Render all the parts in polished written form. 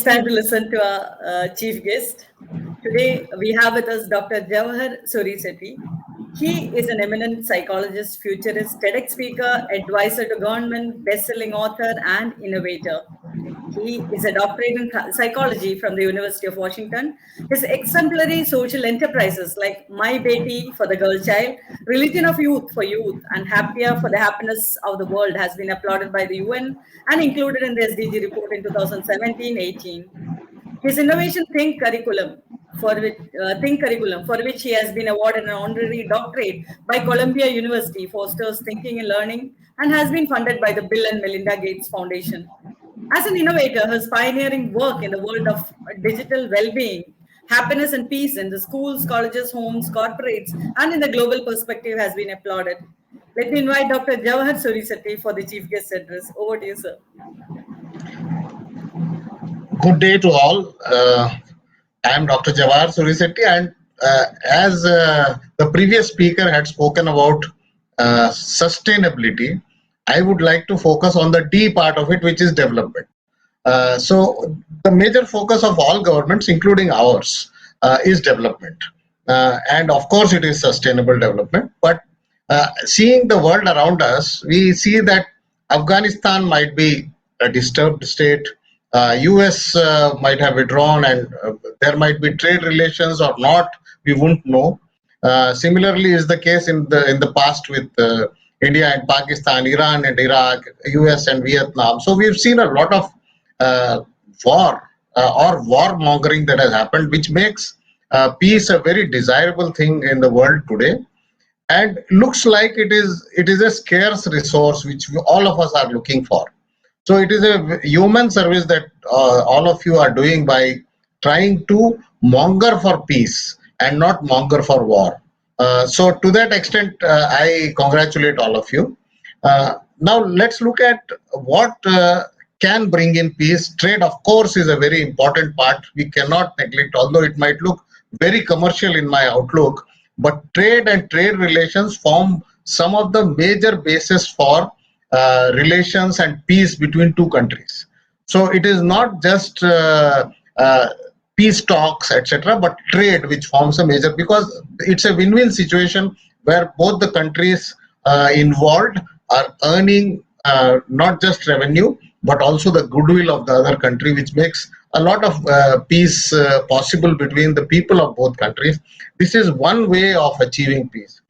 time to listen to our chief guest. Today, we have with us Dr. Jawahar Surisetti. He is an eminent psychologist, futurist, TEDx speaker, advisor to government, best-selling author, and innovator. He is a doctorate in psychology from the University of Washington. His exemplary social enterprises like My Beti for the girl child, Religion of Youth for youth, and Happier for the happiness of the world has been applauded by the UN and included in the SDG report in 2017-18. His innovation Think Curriculum, for which he has been awarded an honorary doctorate by Columbia University, fosters thinking and learning, and has been funded by the Bill and Melinda Gates Foundation. As an innovator, his pioneering work in the world of digital well-being, happiness and peace in the schools, colleges, homes, corporates, and in the global perspective has been applauded. Let me invite Dr. Jawahar Surisetti for the chief guest address. Over to you, sir. Good day to all. I am Dr. Jawahar Surisetti, and as the previous speaker had spoken about sustainability, I would like to focus on the D part of it, which is development. So the major focus of all governments, including ours, is development. And of course, it is sustainable development. But seeing the world around us, we see that Afghanistan might be a disturbed state. US might have withdrawn, and there might be trade relations or not. We won't know. Similarly, is the case in the past with India and Pakistan, Iran and Iraq, US and Vietnam. So we've seen a lot of war or warmongering that has happened, which makes peace a very desirable thing in the world today. And looks like it is a scarce resource which all of us are looking for. So it is a human service that all of you are doing by trying to monger for peace and not monger for war. So to that extent, I congratulate all of you. Now let's look at what can bring in peace. Trade, of course, is a very important part. We cannot neglect, although it might look very commercial in my outlook, but trade and trade relations form some of the major basis for relations and peace between two countries. So it is not just peace talks, etc., but trade which forms a major, because it's a win-win situation where both the countries involved are earning not just revenue but also the goodwill of the other country, which makes a lot of peace possible between the people of both countries. This is one way of achieving peace.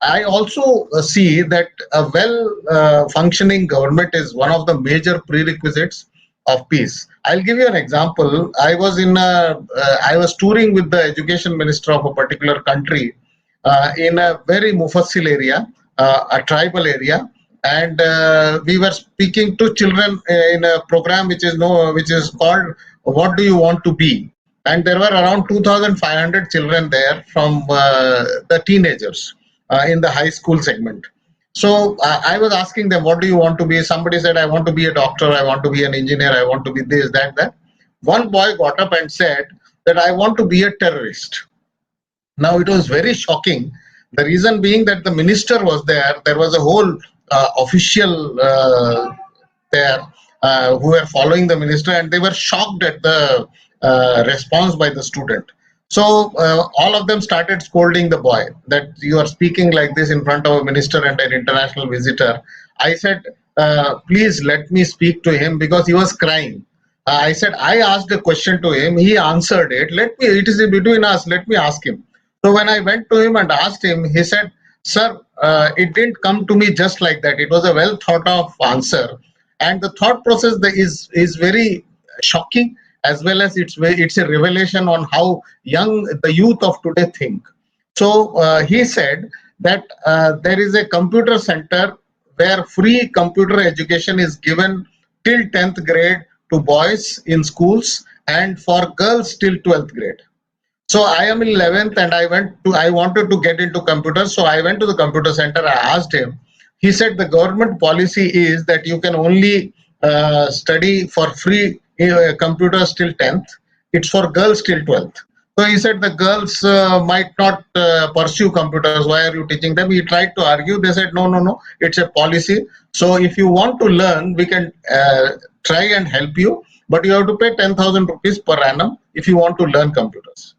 I also see that a well functioning government is one of the major prerequisites of peace. I'll give you an example. I was touring with the education minister of a particular country in a very Mufassil area, a tribal area, and we were speaking to children in a program which is called "What Do You Want to Be?" And there were around 2,500 children there from the teenagers in the high school segment. So I was asking them, what do you want to be? Somebody said, I want to be a doctor, I want to be an engineer, I want to be this, that. One boy got up and said that I want to be a terrorist. Now it was very shocking. The reason being that the minister was there. There was a whole official there who were following the minister, and they were shocked at the response by the student. So all of them started scolding the boy that you are speaking like this in front of a minister and an international visitor. I said, please let me speak to him, because he was crying. I said, I asked a question to him, he answered it. It is between us, let me ask him. So when I went to him and asked him, he said, sir, it didn't come to me just like that. It was a well thought of answer. And the thought process is very shocking, as well as it's a revelation on how young the youth of today think. So he said that there is a computer center where free computer education is given till 10th grade to boys in schools and for girls till 12th grade. So I am in 11th and I wanted to get into computers. So I went to the computer center. I asked him. He said the government policy is that you can only study for free computers till 10th. It's for girls till 12th. So he said the girls might not pursue computers. Why are you teaching them? He tried to argue. They said, no, it's a policy. So if you want to learn, we can try and help you. but you have to pay 10,000 rupees per annum if you want to learn computers.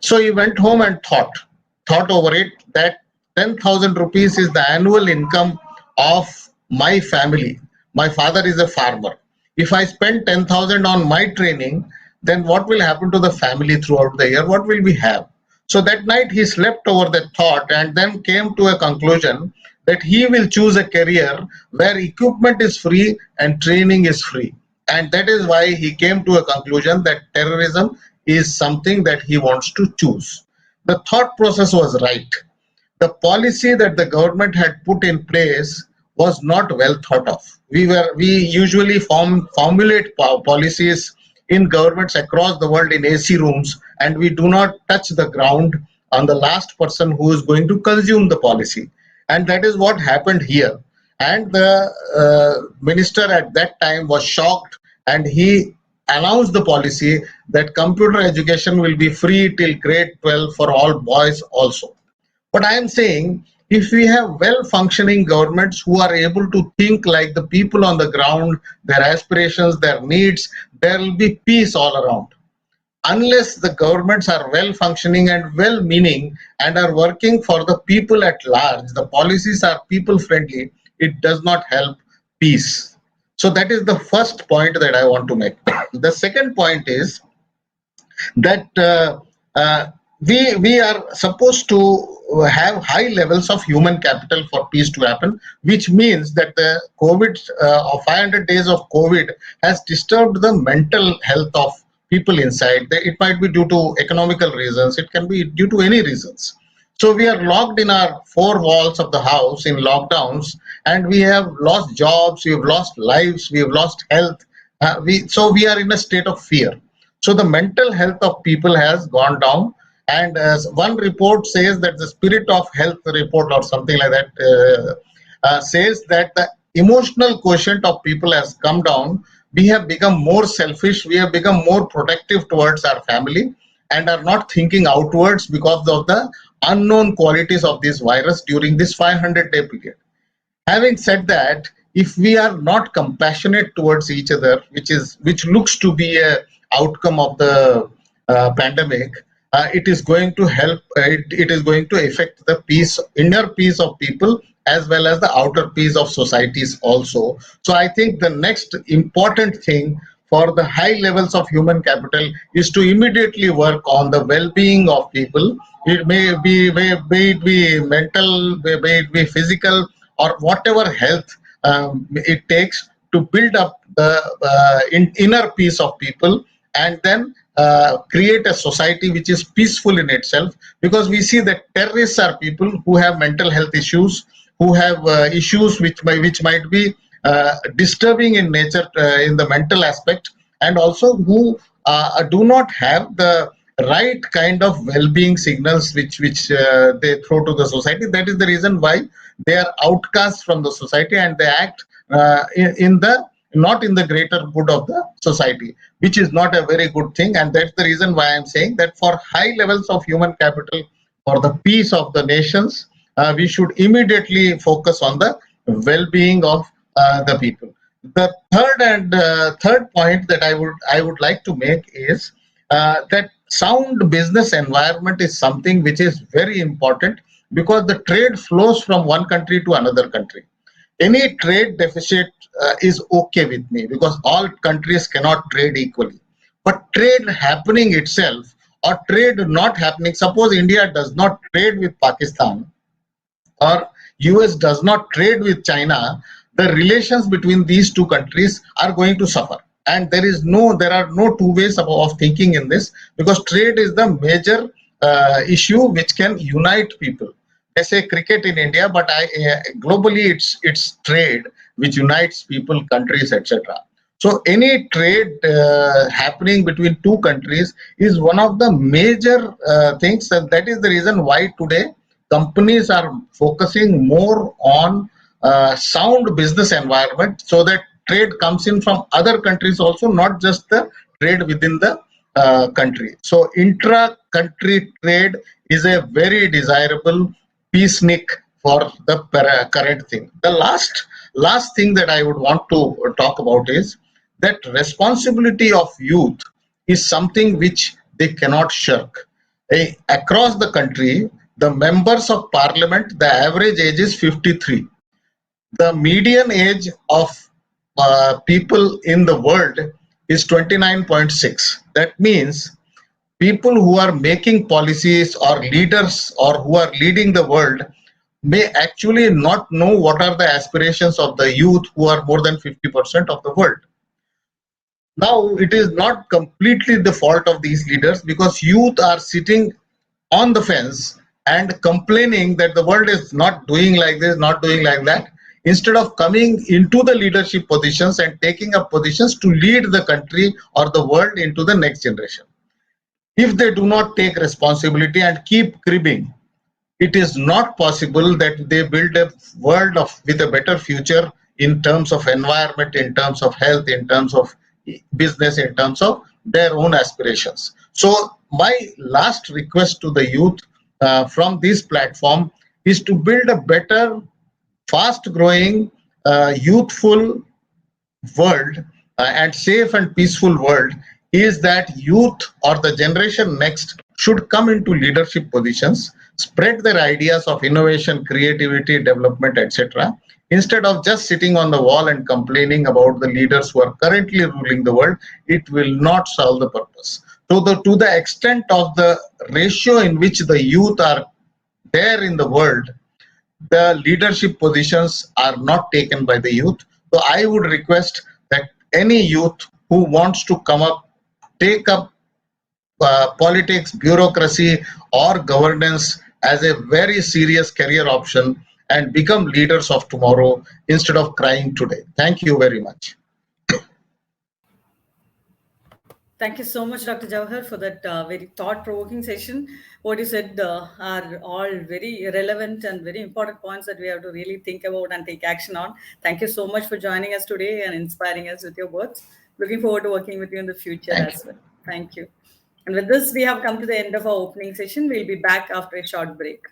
So he went home and thought over it that 10,000 rupees is the annual income of my family. My father is a farmer. If I spend 10,000 on my training, then what will happen to the family throughout the year? What will we have? So that night he slept over that thought and then came to a conclusion that he will choose a career where equipment is free and training is free. And that is why he came to a conclusion that terrorism is something that he wants to choose. The thought process was right. The policy that the government had put in place was not well thought of. We usually formulate policies in governments across the world in AC rooms, and we do not touch the ground on the last person who is going to consume the policy. And that is what happened here. And the minister at that time was shocked, and he announced the policy that computer education will be free till grade 12 for all boys also. But I am saying, if we have well functioning governments who are able to think like the people on the ground, their aspirations, their needs, there will be peace all around. Unless the governments are well functioning and well meaning and are working for the people at large, the policies are people friendly, it does not help peace. So that is the first point that I want to make. The second point is that we are supposed to have high levels of human capital for peace to happen, which means that the COVID or 500 days of COVID has disturbed the mental health of people inside. It might be due to economical reasons, it can be due to any reasons. So we are locked in our four walls of the house in lockdowns, and we have lost jobs, we have lost lives, we have lost health. So we are in a state of fear. So the mental health of people has gone down. And as one report says that the spirit of health report or something like that says that the emotional quotient of people has come down. We have become more selfish. We have become more protective towards our family and are not thinking outwards because of the unknown qualities of this virus during this 500-day period. Having said that, if we are not compassionate towards each other, which looks to be a outcome of the pandemic, it is going to help. It is going to affect the inner peace of people as well as the outer peace of societies also. So I think the next important thing for the high levels of human capital is to immediately work on the well-being of people. It may it be mental, may it be physical, or whatever health it takes to build up the inner peace of people, and then create a society which is peaceful in itself. Because we see that terrorists are people who have mental health issues, who have issues which might be disturbing in nature in the mental aspect, and also who do not have the right kind of well-being signals which they throw to the society. That is the reason why they are outcast from the society, and they act in the not in the greater good of the society, which is not a very good thing. And that's the reason why I'm saying that for high levels of human capital, for the peace of the nations, we should immediately focus on the well-being of the people. The third point that I would like to make is that sound business environment is something which is very important, because the trade flows from one country to another country. Any trade deficit is okay with me, because all countries cannot trade equally. But trade happening itself or trade not happening, suppose India does not trade with Pakistan or US does not trade with China, the relations between these two countries are going to suffer. And there are no two ways of thinking in this, because trade is the major issue which can unite people. They say cricket in India, but globally it's trade which unites people, countries, etc. So any trade happening between two countries is one of the major things, and that is the reason why today companies are focusing more on sound business environment, so that trade comes in from other countries also, not just the trade within the country. So intra-country trade is a very desirable peacenik for the current thing. The last thing that I would want to talk about is that responsibility of youth is something which they cannot shirk. Across the country, the members of parliament, the average age is 53. The median age of people in the world is 29.6. That means people who are making policies or leaders or who are leading the world may actually not know what are the aspirations of the youth who are more than 50% of the world. Now, it is not completely the fault of these leaders because youth are sitting on the fence and complaining that the world is not doing like this, not doing like that, instead of coming into the leadership positions and taking up positions to lead the country or the world into the next generation. If they do not take responsibility and keep cribbing, it is not possible that they build a world with a better future in terms of environment, in terms of health, in terms of business, in terms of their own aspirations. So my last request to the youth from this platform is to build a better, fast growing, youthful world and safe and peaceful world is that youth or the generation next should come into leadership positions, spread their ideas of innovation, creativity, development, etc., instead of just sitting on the wall and complaining about the leaders who are currently ruling the world. It will not solve the purpose. So to the extent of the ratio in which the youth are there in the world, the leadership positions are not taken by the youth. So I would request that any youth who wants to come up, take up politics, bureaucracy, or governance as a very serious career option and become leaders of tomorrow instead of crying today. Thank you very much. Thank you so much, Dr. Jawahar, for that very thought-provoking session. What you said are all very relevant and very important points that we have to really think about and take action on. Thank you so much for joining us today and inspiring us with your words. Looking forward to working with you in the future as well. Thank you. And with this, we have come to the end of our opening session. We'll be back after a short break.